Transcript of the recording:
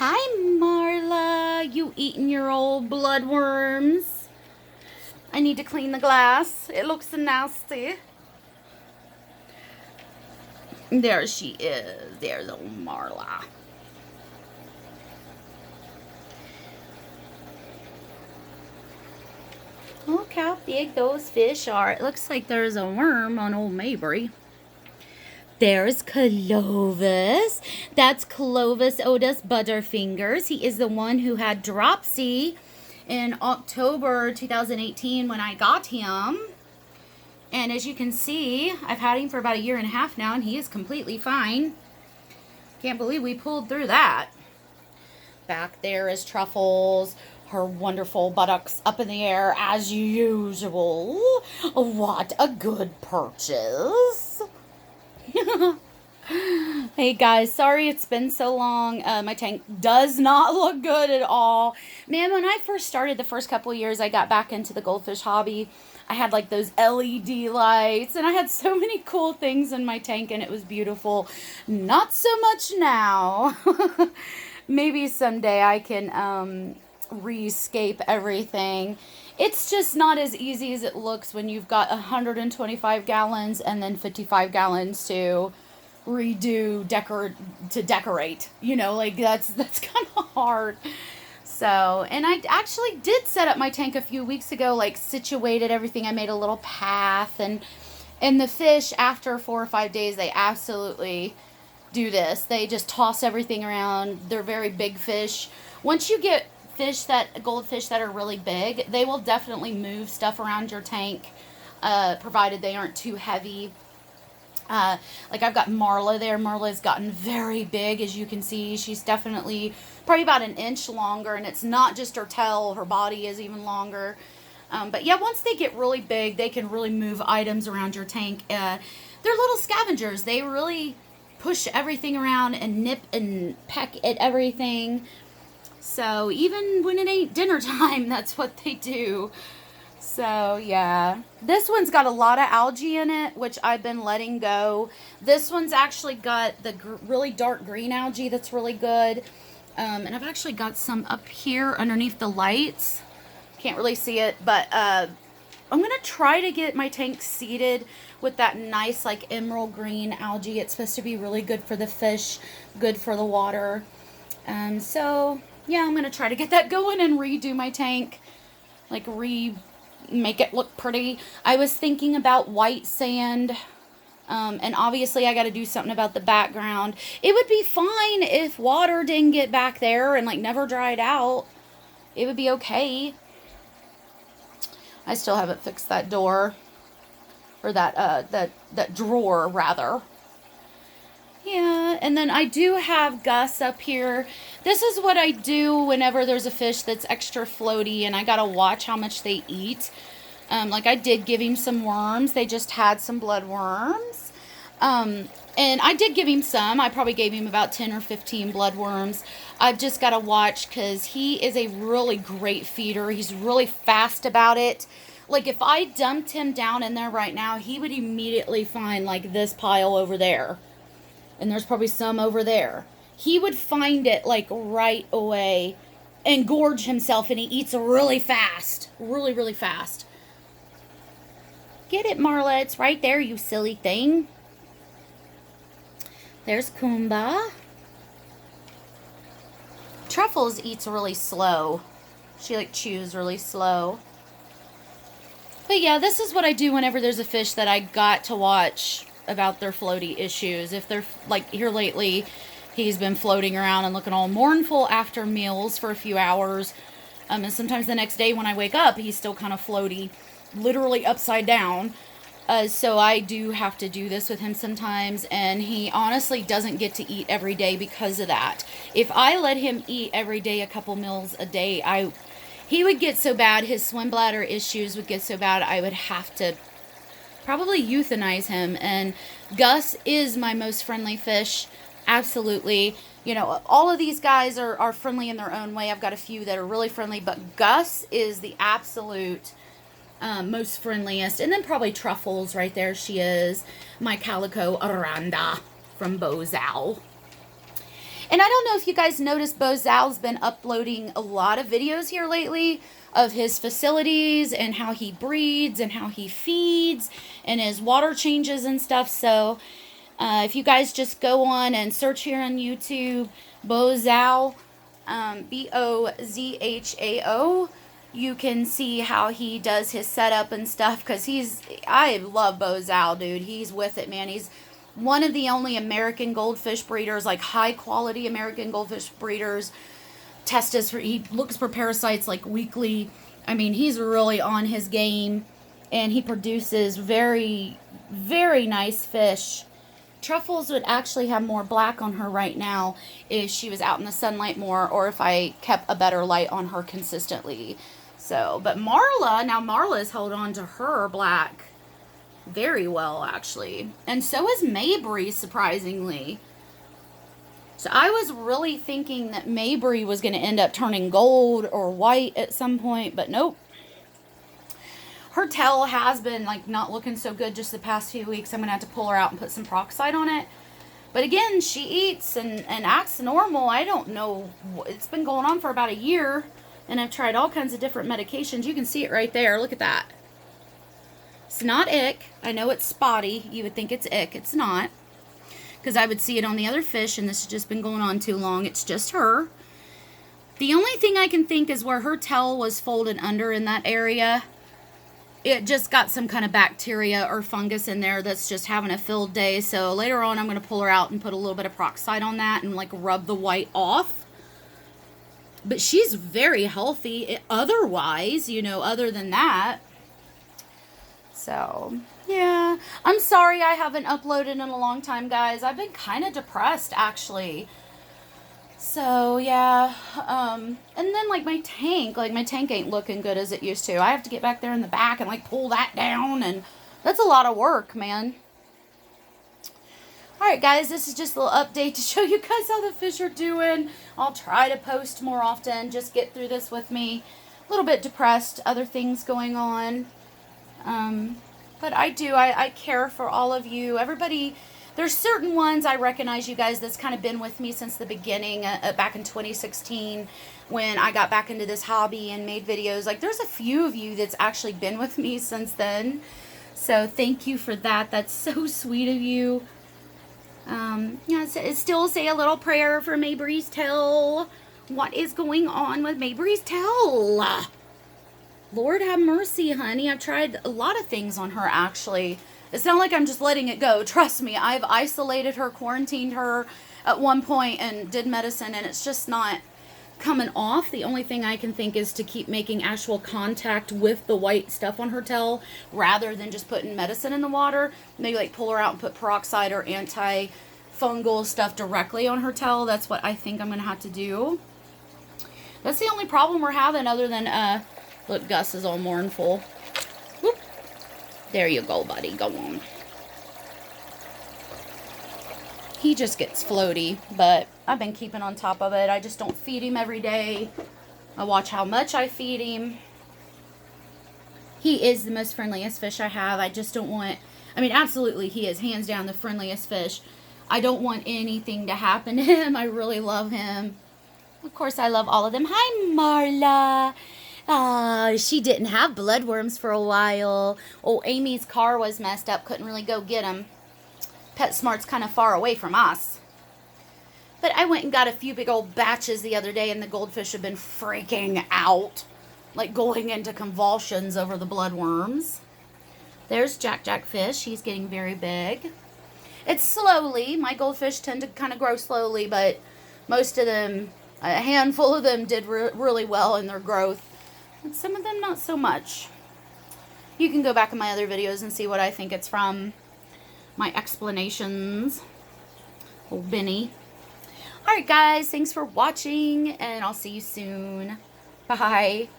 Hi, Marla. You eating your old bloodworms? I need to clean the glass. It looks so nasty. There she is. There's old Marla. Look how big those fish are. It looks like there's a worm on old Mabry. There's Clovis. That's Clovis Otis Butterfingers. He is the one who had dropsy in October 2018 when I got him. And as you can see, I've had him for about 1.5 years now, and he is completely fine. Can't believe we pulled through that. Back there is Truffles, her wonderful buttocks up in the air as usual. What a good purchase. Hey guys, sorry it's been so long. My tank does not look good at all. Man, when I first started the first couple years, I got back into the goldfish hobby. I had like those LED lights and I had so many cool things in my tank and it was beautiful. Not so much now. Maybe someday I can rescape everything. It's just not as easy as it looks when you've got 125 gallons and then 55 gallons to redo, decorate. You know, like that's kind of hard. So, and I actually did set up my tank a few weeks ago, like situated everything. I made a little path, and the fish after 4 or 5 days, they absolutely do this. They just toss everything around. They're very big fish. Once you get goldfish that are really big, they will definitely move stuff around your tank, provided they aren't too heavy. Like I've got Marla there. Marla's gotten very big, as you can see. She's definitely probably about 1 inch longer, and it's not just her tail, her body is even longer. But yeah, once they get really big, they can really move items around your tank. They're little scavengers. They really push everything around and nip and peck at everything. So even when it ain't dinner time, that's what they do. So yeah, this one's got a lot of algae in it, which I've been letting go. This one's actually got the really dark green algae that's really good. And I've actually got some up here underneath the lights. Can't really see it, but I'm going to try to get my tank seeded with that nice like emerald green algae. It's supposed to be really good for the fish, good for the water. So yeah, I'm going to try to get that going and redo my tank, like make it look pretty. I was thinking about white sand, and obviously I got to do something about the background. It would be fine if water didn't get back there and like never dried out. It would be okay. I still haven't fixed that door, or that drawer rather. Yeah, and then I do have Gus up here. This is what I do whenever there's a fish that's extra floaty and I gotta watch how much they eat. Like I did give him some worms. They just had some bloodworms. And I did give him some. I probably gave him about 10 or 15 bloodworms. I've just got to watch because he is a really great feeder. He's really fast about it. Like if I dumped him down in there right now, he would immediately find like this pile over there. And there's probably some over there. He would find it like right away and gorge himself, and he eats really fast. Really, really fast. Get it, Marla. It's right there, you silly thing. There's Kumba. Truffles eats really slow. She like chews really slow. But yeah, this is what I do whenever there's a fish that I got to watch about their floaty issues. If they're like here lately, he's been floating around and looking all mournful after meals for a few hours. And sometimes the next day when I wake up, he's still kind of floaty, literally upside down. So I do have to do this with him sometimes, and he honestly doesn't get to eat every day because of that. If I let him eat every day a couple meals a day, he would get so bad, his swim bladder issues would get so bad, I would have to probably euthanize him. And Gus is my most friendly fish, absolutely. You know, all of these guys are friendly in their own way. I've got a few that are really friendly, but Gus is the absolute most friendliest. And then probably Truffles right there. She is my calico Aranda from Bozal. And I don't know if you guys noticed, Bozal's been uploading a lot of videos here lately of his facilities and how he breeds and how he feeds and his water changes and stuff. So if you guys just go on and search here on YouTube, Bozal, Bozhao, you can see how he does his setup and stuff, because I love Bozal, dude. He's with it, man. He's one of the only American goldfish breeders, like high quality American goldfish breeders. He looks for parasites like weekly. I mean, he's really on his game, and he produces very, very nice fish. Truffles would actually have more black on her right now if she was out in the sunlight more, or if I kept a better light on her consistently. So, but Marla's held on to her black very well, actually. And so is Mabry, surprisingly. So I was really thinking that Mabry was going to end up turning gold or white at some point, but nope. Her tail has been, like, not looking so good just the past few weeks. I'm going to have to pull her out and put some peroxide on it. But again, she eats and acts normal. I don't know. It's been going on for about a year, and I've tried all kinds of different medications. You can see it right there. Look at that. It's not ick. I know it's spotty. You would think it's ick. It's not, because I would see it on the other fish, and this has just been going on too long. It's just her. The only thing I can think is where her tail was folded under in that area, it just got some kind of bacteria or fungus in there that's just having a field day. So later on, I'm going to pull her out and put a little bit of peroxide on that and, like, rub the white off. But she's very healthy otherwise, you know, other than that. So, yeah. I'm sorry I haven't uploaded in a long time, guys. I've been kind of depressed, actually. So, yeah. And then, like, my tank ain't looking good as it used to. I have to get back there in the back and, like, pull that down, and that's a lot of work, man. Alright, guys, this is just a little update to show you guys how the fish are doing. I'll try to post more often. Just get through this with me. A little bit depressed. Other things going on. But I care for all of you. Everybody, there's certain ones I recognize, you guys, that's kind of been with me since the beginning, back in 2016, when I got back into this hobby and made videos. Like, there's a few of you that's actually been with me since then. So thank you for that. That's so sweet of you. Yeah, still say a little prayer for Mabry's tail. What is going on with Mabry's tail? Lord have mercy, honey. I've tried a lot of things on her, actually. It's not like I'm just letting it go. Trust me, I've isolated her, quarantined her at one point, and did medicine, and it's just not coming off. The only thing I can think is to keep making actual contact with the white stuff on her tail, rather than just putting medicine in the water. Maybe, like, pull her out and put peroxide or antifungal stuff directly on her tail. That's what I think I'm going to have to do. That's the only problem we're having, other than, look, Gus is all mournful. Whoop. There you go, buddy. Go on. He just gets floaty, but I've been keeping on top of it. I just don't feed him every day. I watch how much I feed him. He is the most friendliest fish I have. I just don't want, I mean, absolutely, he is hands down the friendliest fish. I don't want anything to happen to him. I really love him. Of course, I love all of them. Hi, Marla. She didn't have bloodworms for a while. Oh, Amy's car was messed up. Couldn't really go get them. PetSmart's kind of far away from us. But I went and got a few big old batches the other day, and the goldfish have been freaking out. Like, going into convulsions over the bloodworms. There's Jack fish. He's getting very big. It's slowly. My goldfish tend to kind of grow slowly, but most of them, a handful of them did really well in their growth. And some of them not so much. You can go back in my other videos and see what I think it's from. My explanations. Old Benny. Alright, guys. Thanks for watching, and I'll see you soon. Bye.